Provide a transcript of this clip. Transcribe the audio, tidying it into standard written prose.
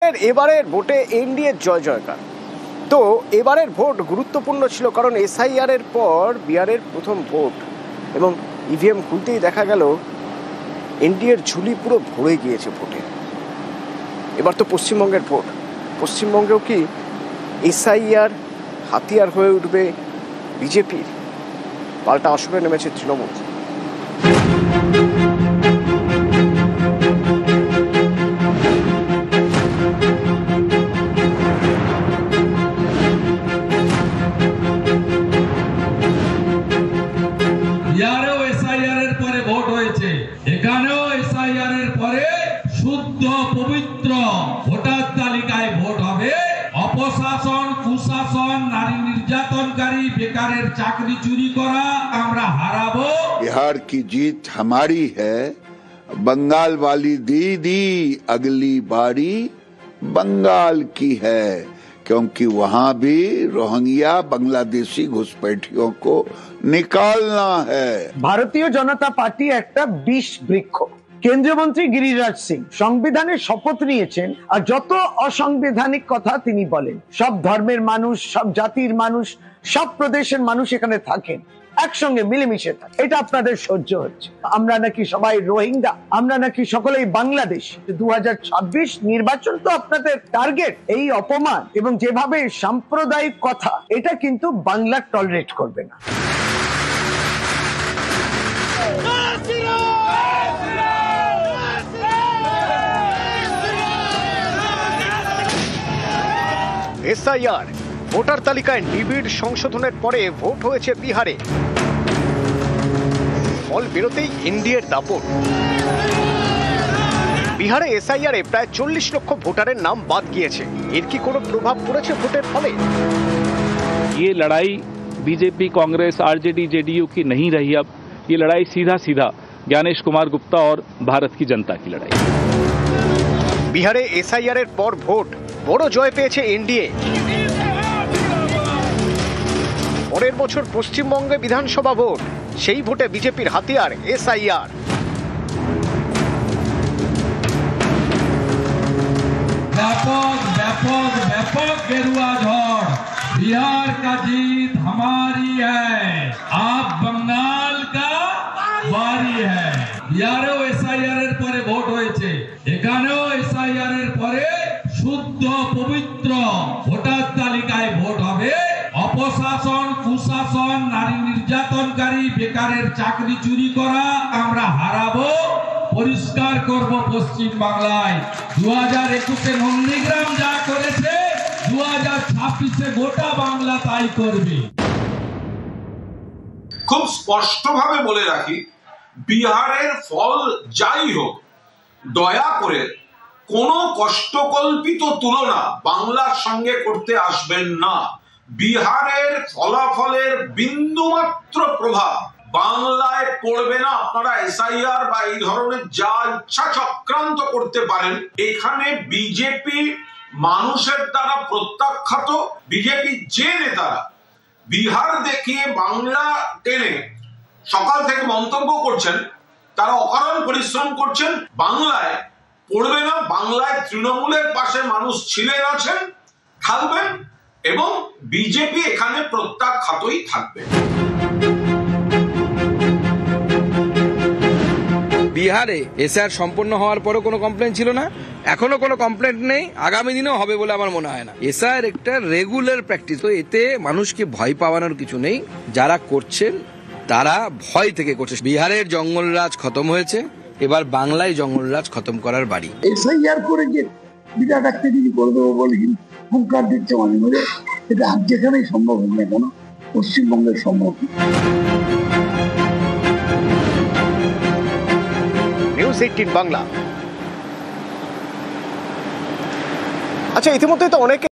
এবারের ভোটে এনডিএর জয় জয়কার। তো এবারের ভোট গুরুত্বপূর্ণ ছিল কারণ এসআইআর এর পর বিহারের প্রথম ভোট এবং ইভিএম খুলতেই দেখা গেল এনডিএর ঝুলি পুরো ভরে গিয়েছে ভোটে। এবার তো পশ্চিমবঙ্গের ভোট, পশ্চিমবঙ্গেও কি এসআইআর হাতিয়ার হয়ে উঠবে বিজেপির? পাল্টা আসরে নেমেছে তৃণমূল। বিহারেও এসআইআর এর পরে ভোট হয়েছে, এখানেও এসআইআর এর পরে শুদ্ধ পবিত্র ভোটার তালিকায় ভোট হবে। অপশাসন, কুশাসন, নারী নির্যাতনকারী, বেকারের চাকরি চুরি করা আমরা হারাবো। बिहार की जीत हमारी है, बंगाल वाली दीदी अगली बारी बंगाल की है, क्योंकि वहां भी रोहिंग्या बांग्लादेशी घुसपैठियों को निकालना है। ভারতীয় জনতা পার্টি একটা বিষ বৃক্ষ। কেন্দ্রীয় মন্ত্রী গিরিরাজ সিং সংবিধানের শপথ নিয়েছেন, আর যত অসাংবিধানিক কথা তিনি বলেন, সব ধর্মের মানুষ, সব জাতির মানুষ, সব প্রদেশের মানুষ এখানে থাকেন, একসঙ্গে মিলেমিশে থাকে। এটা আপনাদের সহ্য হচ্ছে। আমরা নাকি সবাই রোহিঙ্গা, আমরা নাকি সকলেই বাংলাদেশ। 2026 নির্বাচন তো আপনাদের টার্গেট। এই অপমান এবং যেভাবে সাম্প্রদায়িক কথা, এটা কিন্তু বাংলা টলারেট করবে না। এসআইআর ভোটার তালিকায় নিবিড় সংশোধনের পরে ভোট হয়েছে বিহারে। ফল বেরোতেই এনডিএর দাপট। বিহারে এসআইআর এ প্রায় 40 লক্ষ ভোটারের নাম বাদ গিয়েছে। এর কি কোনো প্রভাব পড়েছে ভোটের ফলে? ये लड़ाई बीजेपी, कांग्रेस, आरजेडी, जेडीयू की नहीं रही। अब ये लड़ाई सीधा सीधा ज्ञानेश कुमार गुप्ता और भारत की जनता की लड़ाई। বিহারে এসআইআর এর পর ভোট, বড় জয় পেয়েছে এনডিএ। পরের বছর পশ্চিমবঙ্গে বিধানসভা ভোট, সেই ভোটে বিজেপির হাতিয়ার এসআইআর। ব্যাপক ব্যাপক ব্যাপক गेरुआ झड़। बिहार का जीत हमारी है, आप बंगाल का बारी है। বিহারেও এসআইআর এর পরে ভোট হয়েছে, এখানেও এসআইআর এর পরে শুদ্ধ পবিত্র ভোটার তালিকায় ভোট হবে। অপশাসন, কুশাসন, নারী নির্যাতনকারী, বেকারের চাকরি চুরি করা আমরা হারাবো, পরিষ্কার করব পশ্চিম বাংলায়। 2021-এ নন্দীগ্রাম যা করেছে, 2026-এ গোটা বাংলা তাই করবে। খুব স্পষ্টভাবে বলে রাখি, বিহারের ফল যাই হোক, দয়া করে কোনো কষ্টকল্পিত তুলনা বাংলার সঙ্গে করতে আসবেন না। বিহারের ফলাফলের বিন্দুমাত্র প্রভাব বাংলায় পড়বে না। আপনারা এসআইআর বা এই ধরনের যা ইচ্ছা চক্রান্ত করতে পারেন, এখানে বিজেপি মানুষের দ্বারা প্রত্যাখ্যাত। বিজেপি যে নেতারা বিহার দেখিয়ে বাংলা টেনে সকাল থেকে মন্তব্য করছেন, তারা অকারণ পরিশ্রম করছেন। বাংলায় পড়বে না। বাংলায় তৃণমূলের পাশে মানুষ ছিলেন, আছেন, থাকবেন এবং বিজেপি এখানে প্রত্যাখ্যাতই থাকবে। বিহারে এসআইআর সম্পন্ন হওয়ার পরও কোনো কমপ্লেন ছিল না, এখনো কোনো কমপ্লেন নেই, আগামী দিনেও হবে বলে আমার মনে হয় না। এসআইআর একটা রেগুলার প্র্যাকটিস, তো এতে মানুষকে ভয় পাওয়ানোর কিছু নেই। যারা করছেন তারা ভয় থেকে করছে। বিহারের জঙ্গলরাজ খতম হয়েছে, এবার বাংলায় জঙ্গলরাজ খতম করার বাড়ি। এসআইআর করে যে বিরাট একটা কিছু করে দেবো বলে হুঙ্কার দিচ্ছে মাঝে মাঝে, এটা যেখানেই সম্ভব হবে না কেন, পশ্চিমবঙ্গের সম্ভব। নিউজ 18 বাংলা। আচ্ছা, ইতিমধ্যে তো অনেকে